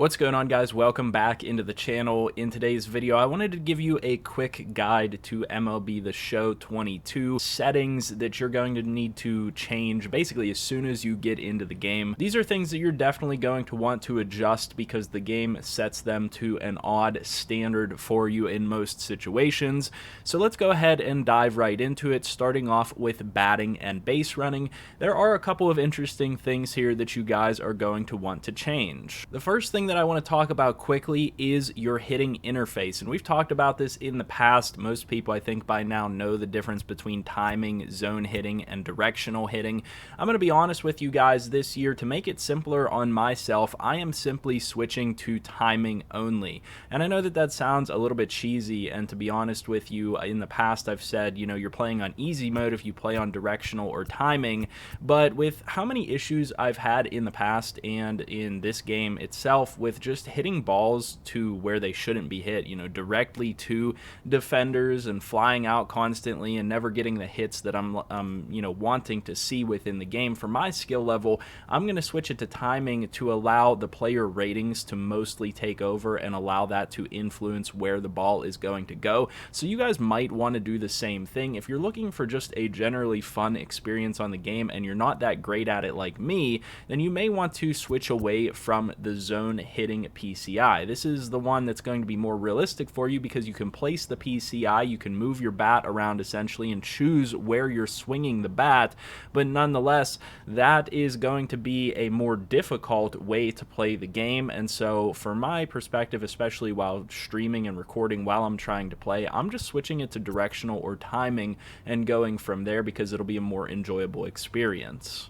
What's going on, guys? Welcome back into the channel. In today's video, I wanted to give you a quick guide to MLB The Show 22 settings that you're going to need to change basically as soon as you get into the game. These are things that you're definitely going to want to adjust because the game sets them to an odd standard for you in most situations. So let's go ahead and dive right into it, starting off with batting and base running. There are a couple of interesting things here that you guys are going to want to change. The first thing that I want to talk about quickly is your hitting interface, and we've talked about this in the past. Most people, I think, by now know the difference between timing, zone hitting, and directional hitting. I'm going to be honest with you guys this year. To make it simpler on myself, I am simply switching to timing only. And I know that that sounds a little bit cheesy, and to be honest with you, in the past I've said, you know, you're playing on easy mode if you play on directional or timing, but with how many issues I've had in the past and in this game itself with just hitting balls to where they shouldn't be hit, you know, directly to defenders and flying out constantly and never getting the hits that I'm you know, wanting to see within the game. For my skill level, I'm going to switch it to timing to allow the player ratings to mostly take over and allow that to influence where the ball is going to go. So you guys might want to do the same thing. If you're looking for just a generally fun experience on the game and you're not that great at it like me, then you may want to switch away from the zone hitting PCI. This is the one that's going to be more realistic for you because you can place the PCI, you can move your bat around essentially and choose where you're swinging the bat, but nonetheless, that is going to be a more difficult way to play the game. And so for my perspective, especially while streaming and recording while I'm trying to play, I'm just switching it to directional or timing and going from there because it'll be a more enjoyable experience.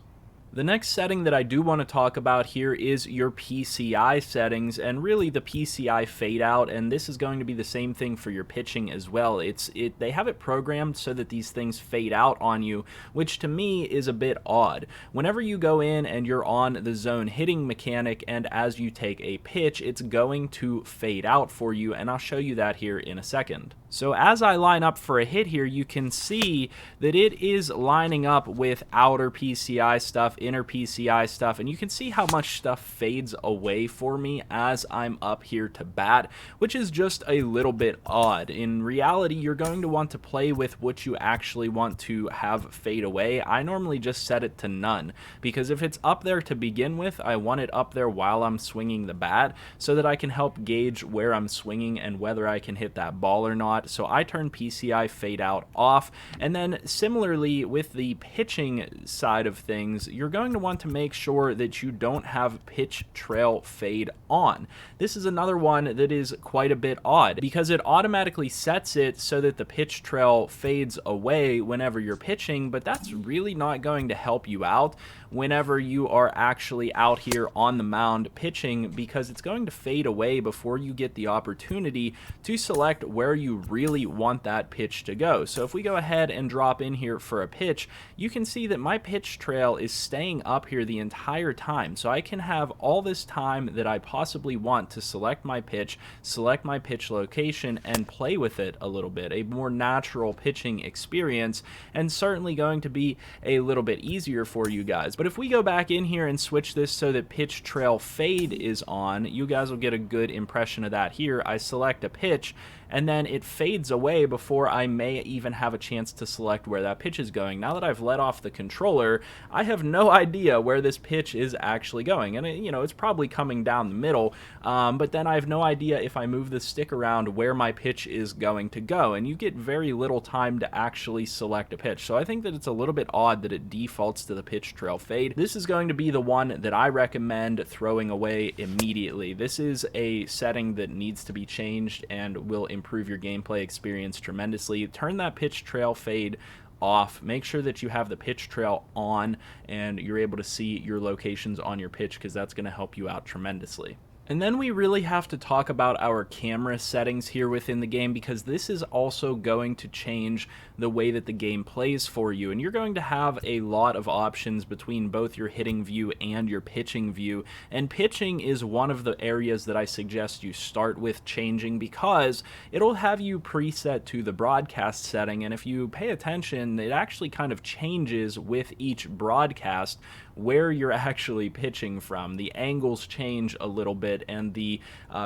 The next setting that I do want to talk about here is your PCI settings, and really the PCI Fade Out, and this is going to be the same thing for your pitching as well. They have it programmed so that these things fade out on you, which to me is a bit odd. Whenever you go in and you're on the zone hitting mechanic, and as you take a pitch, it's going to fade out for you, and I'll show you that here in a second. So as I line up for a hit here, you can see that it is lining up with outer PCI stuff, inner PCI stuff, and you can see how much stuff fades away for me as I'm up here to bat, which is just a little bit odd. In reality, you're going to want to play with what you actually want to have fade away. I normally just set it to none, because if it's up there to begin with, I want it up there while I'm swinging the bat so that I can help gauge where I'm swinging and whether I can hit that ball or not. So I turn PCI Fade Out off, and then similarly with the pitching side of things, you're going to want to make sure that you don't have pitch trail fade on. This is another one that is quite a bit odd because it automatically sets it so that the pitch trail fades away whenever you're pitching, but that's really not going to help you out whenever you are actually out here on the mound pitching, because it's going to fade away before you get the opportunity to select where you really want that pitch to go. So if we go ahead and drop in here for a pitch, you can see that my pitch trail is staying up here the entire time. So I can have all this time that I possibly want to select my pitch location, and play with it a little bit. A more natural pitching experience, and certainly going to be a little bit easier for you guys. But if we go back in here and switch this so that pitch trail fade is on, you guys will get a good impression of that here. I select a pitch, and then it fades away before I may even have a chance to select where that pitch is going. Now that I've let off the controller, I have no idea where this pitch is actually going, and you know, it's probably coming down the middle, but then I have no idea if I move the stick around where my pitch is going to go, and you get very little time to actually select a pitch. So I think that it's a little bit odd that it defaults to the pitch trail fade. This is going to be the one that I recommend throwing away immediately. This is a setting that needs to be changed and will improve your gameplay experience tremendously. Turn that pitch trail fade off. Make sure that you have the pitch trail on and you're able to see your locations on your pitch, because that's going to help you out tremendously. And then we really have to talk about our camera settings here within the game, because this is also going to change the way that the game plays for you. And you're going to have a lot of options between both your hitting view and your pitching view. And pitching is one of the areas that I suggest you start with changing, because it'll have you preset to the broadcast setting. And if you pay attention, it actually kind of changes with each broadcast where you're actually pitching from. The angles change a little bit, and the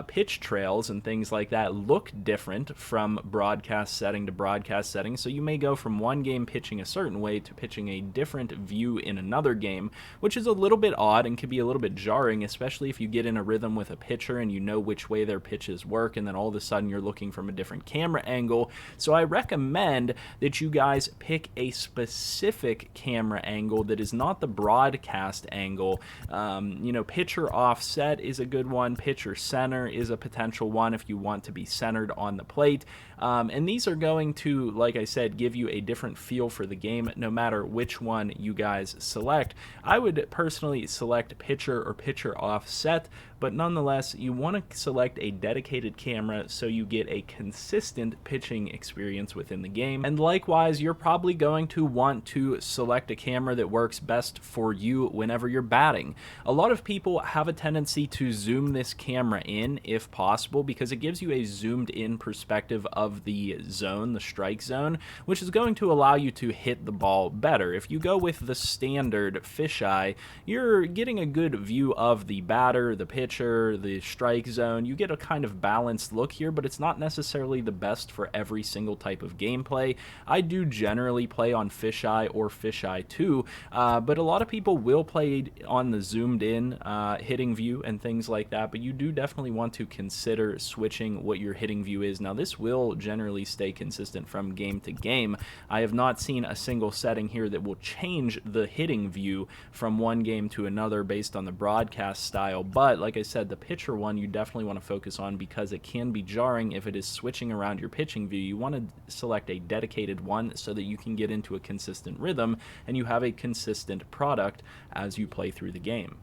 pitch trails and things like that look different from broadcast setting to broadcast setting. So you may go from one game pitching a certain way to pitching a different view in another game, which is a little bit odd and can be a little bit jarring, especially if you get in a rhythm with a pitcher and you know which way their pitches work, and then all of a sudden you're looking from a different camera angle. So I recommend that you guys pick a specific camera angle that is not the broadcast angle. You know, pitcher offset is a good one. Pitcher center is a potential one if you want to be centered on the plate. And these are going to, like I said, give you a different feel for the game no matter which one you guys select. I would personally select pitcher or pitcher offset, but nonetheless, you want to select a dedicated camera so you get a consistent pitching experience within the game. And likewise, you're probably going to want to select a camera that works best for you whenever you're batting. A lot of people have a tendency to zoom this camera in if possible, because it gives you a zoomed in perspective of the zone, the strike zone, which is going to allow you to hit the ball better. If you go with the standard fisheye, you're getting a good view of the batter, the pitcher, the strike zone. You get a kind of balanced look here, but it's not necessarily the best for every single type of gameplay. I do generally play on fisheye or fisheye 2, but a lot of people will play on the zoomed in hitting view and things like that, but you do definitely want to consider switching what your hitting view is. Now, this will generally stay consistent from game to game. I have not seen a single setting here that will change the hitting view from one game to another based on the broadcast style, but like I said, the pitcher one you definitely want to focus on because it can be jarring if it is switching around your pitching view. You want to select a dedicated one so that you can get into a consistent rhythm and you have a consistent product as you play through the game.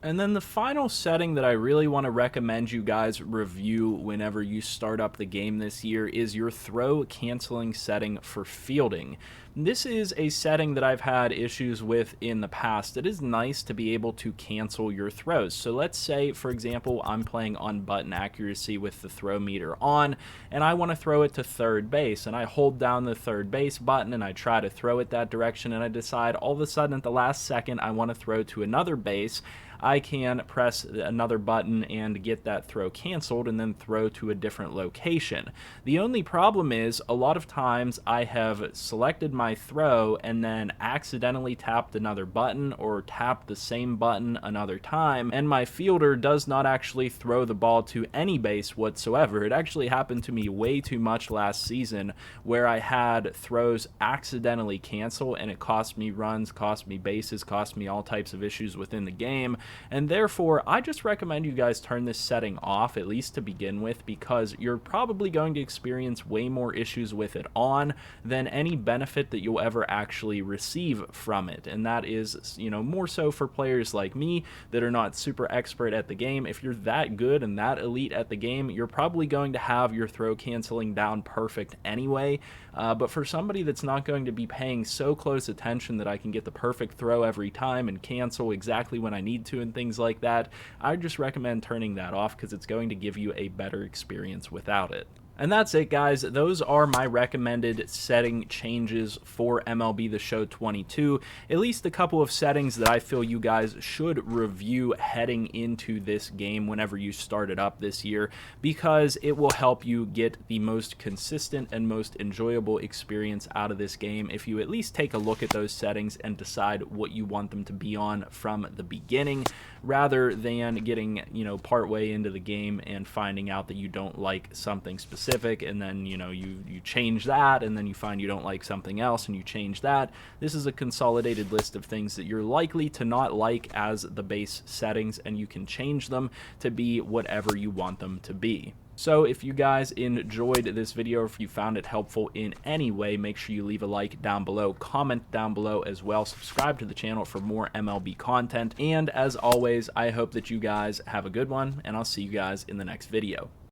And then the final setting that I really want to recommend you guys review whenever you start up the game this year is your throw canceling setting for fielding. This is a setting that I've had issues with in the past. It is nice to be able to cancel your throws. So let's say, for example, I'm playing on button accuracy with the throw meter on, and I want to throw it to third base, and I hold down the third base button and I try to throw it that direction, and I decide all of a sudden at the last second I want to throw to another base. I can press another button and get that throw canceled and then throw to a different location. The only problem is a lot of times I have selected my throw and then accidentally tapped another button or tapped the same button another time, and my fielder does not actually throw the ball to any base whatsoever. It actually happened to me way too much last season where I had throws accidentally cancel, and it cost me runs, cost me bases, cost me all types of issues within the game. And therefore, I just recommend you guys turn this setting off, at least to begin with, because you're probably going to experience way more issues with it on than any benefit that you'll ever actually receive from it. And that is, you know, more so for players like me that are not super expert at the game. If you're that good and that elite at the game, you're probably going to have your throw canceling down perfect anyway. But for somebody that's not going to be paying so close attention that I can get the perfect throw every time and cancel exactly when I need to and things like that, I just recommend turning that off because it's going to give you a better experience without it. And that's it, guys. Those are my recommended setting changes for MLB The Show 22. At least a couple of settings that I feel you guys should review heading into this game whenever you start it up this year, because it will help you get the most consistent and most enjoyable experience out of this game if you at least take a look at those settings and decide what you want them to be on from the beginning, rather than getting, you know, partway into the game and finding out that you don't like something specific, and then, you know, you change that, and then you find you don't like something else and you change that. This is a consolidated list of things that you're likely to not like as the base settings, and you can change them to be whatever you want them to be. So if you guys enjoyed this video, if you found it helpful in any way, make sure you leave a like down below, comment down below as well, subscribe to the channel for more MLB content, and as always, I hope that you guys have a good one, and I'll see you guys in the next video.